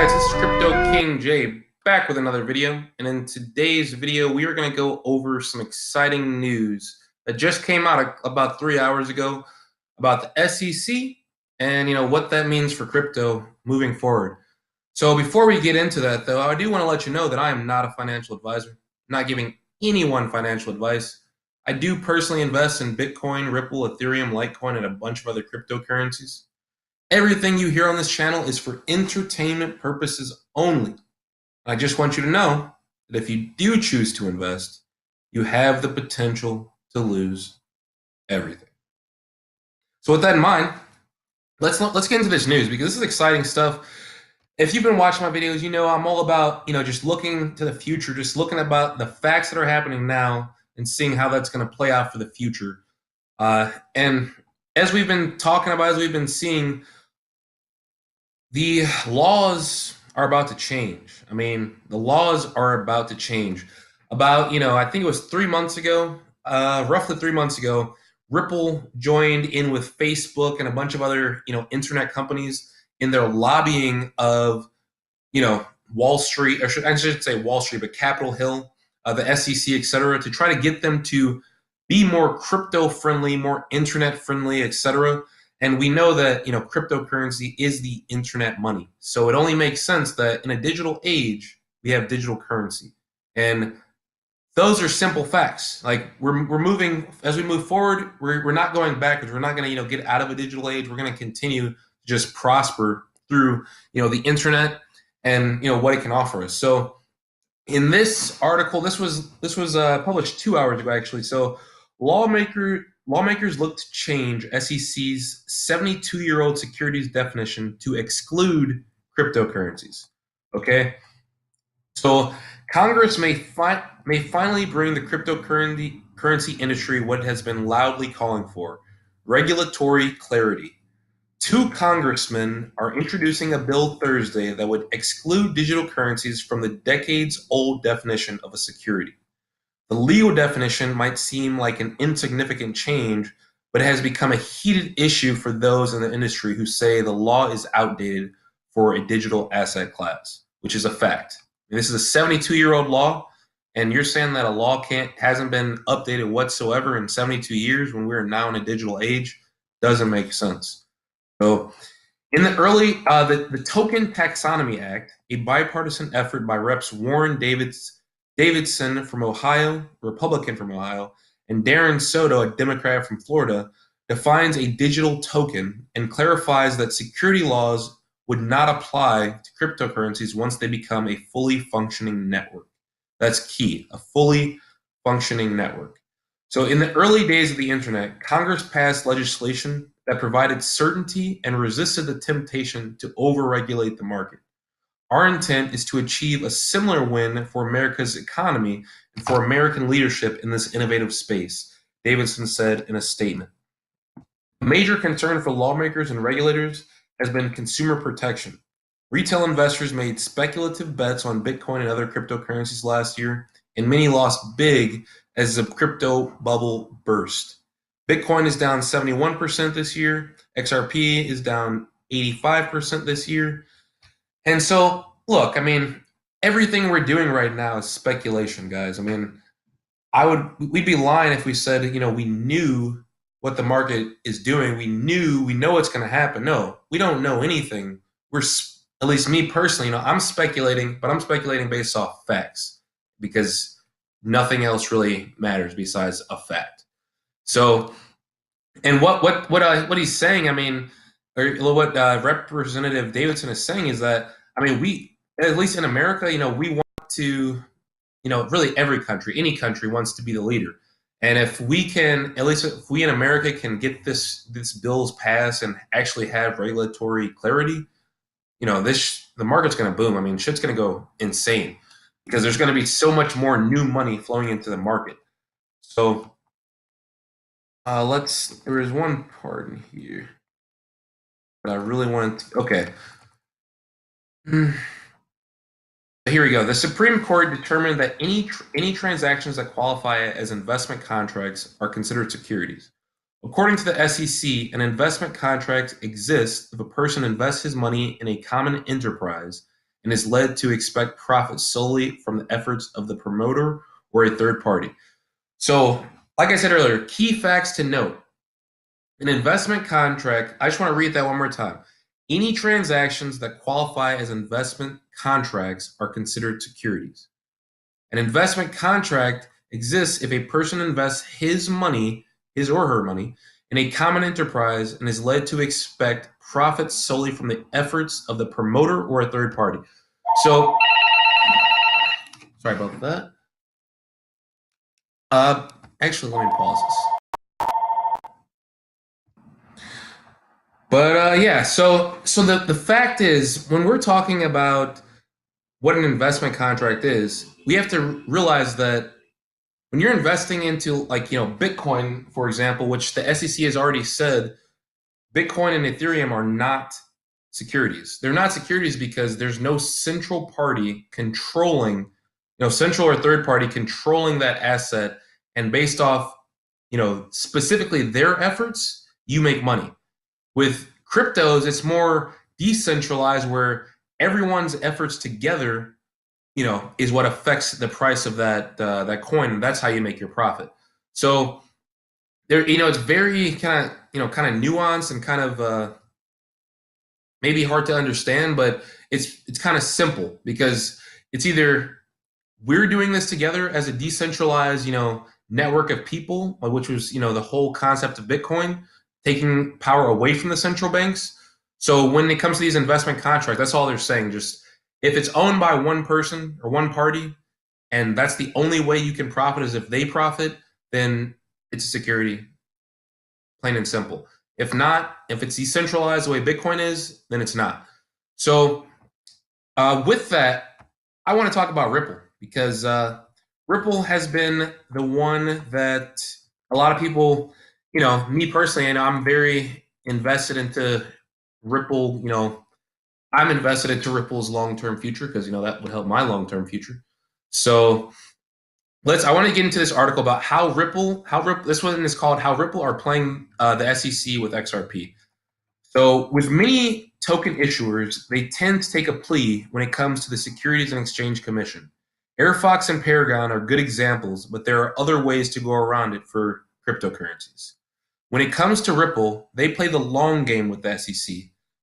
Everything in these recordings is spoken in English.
guys, this is CryptoKingJAY back with another video, and in today's video we are going to go over some exciting news that just came out about 3 hours ago about the SEC and what that means for crypto moving forward. So before we get into that though, I do want to let you know that I am not a financial advisor. I'm not giving anyone financial advice. I do personally invest in Bitcoin, Ripple, Ethereum, Litecoin, and a bunch of other cryptocurrencies. Everything you hear on this channel is for entertainment purposes only. I just want you to know that if you do choose to invest, you have the potential to lose everything. So with that in mind, let's get into this news because this is exciting stuff. If you've been watching my videos, you know I'm all about just looking to the future, just looking about the facts that are happening now and seeing how that's going to play out for the future. And as we've been talking about, as we've been seeing, the laws are about to change. I mean, the laws are about to change. About, I think it was 3 months ago, roughly 3 months ago, Ripple joined in with Facebook and a bunch of other, internet companies in their lobbying of, Wall Street, or I should say Wall Street, but Capitol Hill, the SEC, etc., to try to get them to be more crypto friendly, more internet friendly, etc. And we know that cryptocurrency is the internet money. So it only makes sense that in a digital age, we have digital currency. And those are simple facts. Like we're moving, as we move forward, we're not going backwards. We're not going to get out of a digital age. We're going to continue to just prosper through the internet and what it can offer us. So in this article, this was published 2 hours ago actually. So lawmakers look to change SEC's 72-year-old securities definition to exclude cryptocurrencies. Okay, so Congress may finally bring the cryptocurrency industry what it has been loudly calling for: regulatory clarity. 2 congressmen are introducing a bill Thursday that would exclude digital currencies from the decades-old definition of a security. The legal definition might seem like an insignificant change, but it has become a heated issue for those in the industry who say the law is outdated for a digital asset class, which is a fact. And this is a 72-year-old law, and you're saying that a law hasn't been updated whatsoever in 72 years when we're now in a digital age? Doesn't make sense. So in the early, the Token Taxonomy Act, a bipartisan effort by Reps Warren Davidson from Ohio, Republican from Ohio, and Darren Soto, a Democrat from Florida, defines a digital token and clarifies that security laws would not apply to cryptocurrencies once they become a fully functioning network. That's key, a fully functioning network. So in the early days of the internet, Congress passed legislation that provided certainty and resisted the temptation to overregulate the market. Our intent is to achieve a similar win for America's economy and for American leadership in this innovative space, Davidson said in a statement. A major concern for lawmakers and regulators has been consumer protection. Retail investors made speculative bets on Bitcoin and other cryptocurrencies last year, and many lost big as the crypto bubble burst. Bitcoin is down 71% this year. XRP is down 85% this year. And so, look, I mean, everything we're doing right now is speculation, guys. I mean, we'd be lying if we said, we knew what the market is doing. We know what's going to happen. No, we don't know anything. At least me personally, I'm speculating, but I'm speculating based off facts because nothing else really matters besides a fact. So, and what he's saying, I mean, or what Representative Davidson is saying is that, I mean, we, at least in America, we want to, really every country, any country wants to be the leader. And if we can, at least if we in America can get this bills passed and actually have regulatory clarity, the market's going to boom. I mean, shit's going to go insane because there's going to be so much more new money flowing into the market. So there is one part in here that I really wanted to, okay. Here we go. The Supreme Court determined that any transactions that qualify as investment contracts are considered securities. According to the SEC, an investment contract exists if a person invests his money in a common enterprise and is led to expect profit solely from the efforts of the promoter or a third party. So, like I said earlier, key facts to note. An investment contract, I just want to read that one more time. Any transactions that qualify as investment contracts are considered securities. An investment contract exists if a person invests his or her money, in a common enterprise and is led to expect profits solely from the efforts of the promoter or a third party. So, sorry about that. Actually, let me pause this. But yeah, so the fact is, when we're talking about what an investment contract is, we have to realize that when you're investing into, like, Bitcoin, for example, which the SEC has already said, Bitcoin and Ethereum are not securities. They're not securities because there's no central party controlling, central or third party controlling that asset, and based off, specifically their efforts, you make money. With cryptos, it's more decentralized, where everyone's efforts together, is what affects the price of that coin, and that's how you make your profit. So there, it's very kind of nuanced and kind of maybe hard to understand, but it's kind of simple, because it's either we're doing this together as a decentralized, network of people, which was, the whole concept of Bitcoin, taking power away from the central banks. So when it comes to these investment contracts, that's all they're saying. Just if it's owned by one person or one party, and that's the only way you can profit is if they profit, then it's a security, plain and simple. If not, if it's decentralized the way Bitcoin is, then it's not. So with that, I want to talk about Ripple, because Ripple has been the one that a lot of people, me personally, I know I'm very invested into Ripple. I'm invested into Ripple's long-term future, because that would help my long-term future. So I want to get into this article about how Ripple, this one is called "How Ripple Are Playing the SEC with XRP." So with many token issuers, they tend to take a plea when it comes to the Securities and Exchange Commission. AirFox and Paragon are good examples, but there are other ways to go around it for cryptocurrencies. When it comes to Ripple, they play the long game with the SEC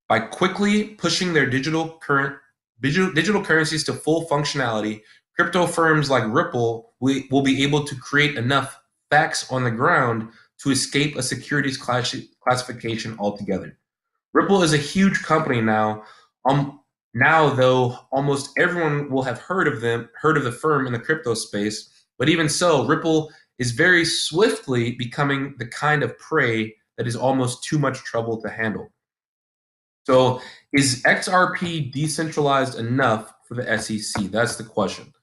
by quickly pushing their digital currencies to full functionality. Crypto firms like Ripple will be able to create enough facts on the ground to escape a securities classification altogether. Ripple is a huge company now. Now, though, almost everyone will have heard of the firm in the crypto space. But even so, Ripple is very swiftly becoming the kind of prey that is almost too much trouble to handle. So, is XRP decentralized enough for the SEC? That's the question.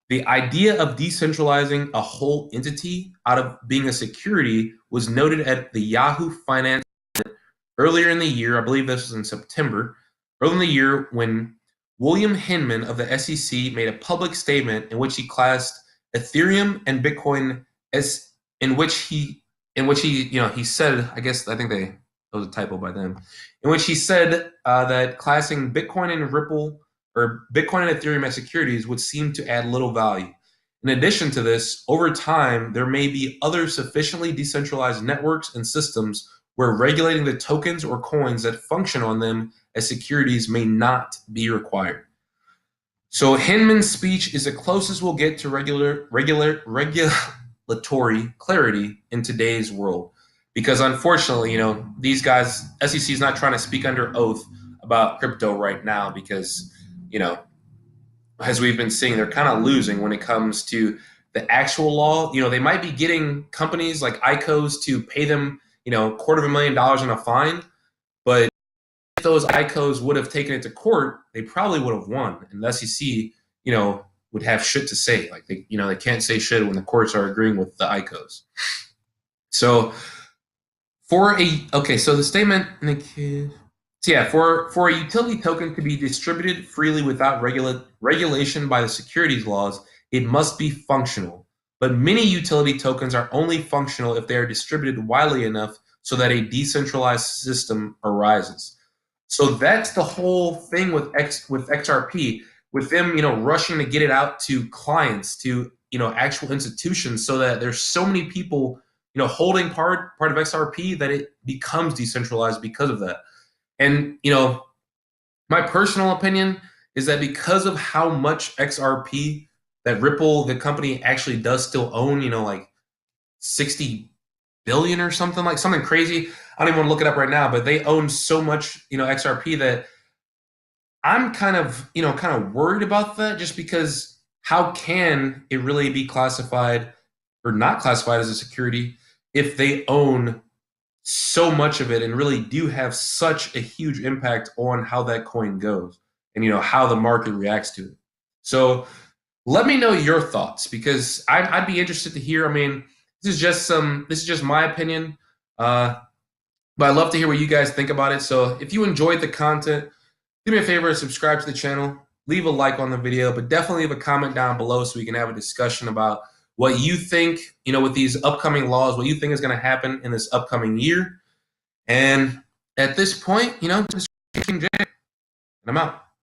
The idea of decentralizing a whole entity out of being a security was noted at the Yahoo Finance earlier in the year. I believe this was in September, early in the year, when William Hinman of the SEC made a public statement in which he classed Ethereum and Bitcoin as in which he said, I think that was a typo by them, in which he said that classing Bitcoin and Ripple, or Bitcoin and Ethereum as securities, would seem to add little value. In addition to this, over time, there may be other sufficiently decentralized networks and systems where regulating the tokens or coins that function on them as securities may not be required. So Hinman's speech is the closest we'll get to regulatory clarity in today's world. Because unfortunately, these guys, SEC is not trying to speak under oath about crypto right now, because, as we've been seeing, they're kind of losing when it comes to the actual law. They might be getting companies like ICOs to pay them, $250,000 in a fine, but if those ICOs would have taken it to court, they probably would have won, and the SEC, would have shit to say. Like they can't say shit when the courts are agreeing with the ICOs. So so the statement, for a utility token to be distributed freely without regulation by the securities laws, it must be functional. But many utility tokens are only functional if they are distributed widely enough so that a decentralized system arises. So that's the whole thing with XRP, with them, rushing to get it out to clients, to actual institutions, so that there's so many people, holding part of XRP that it becomes decentralized because of that. And my personal opinion is that because of how much XRP that Ripple, the company, actually does still own, like 60 billion or something, like something crazy. I don't even want to look it up right now, but they own so much, XRP, that I'm kind of worried about that, just because how can it really be classified or not classified as a security if they own so much of it and really do have such a huge impact on how that coin goes and how the market reacts to it. So let me know your thoughts, because I'd be interested to hear. I mean, this is just my opinion, but I'd love to hear what you guys think about it. So if you enjoyed the content, do me a favor and subscribe to the channel. Leave a like on the video, but definitely leave a comment down below so we can have a discussion about what you think, with these upcoming laws, what you think is going to happen in this upcoming year. And at this point, this is King Jay, and I'm out.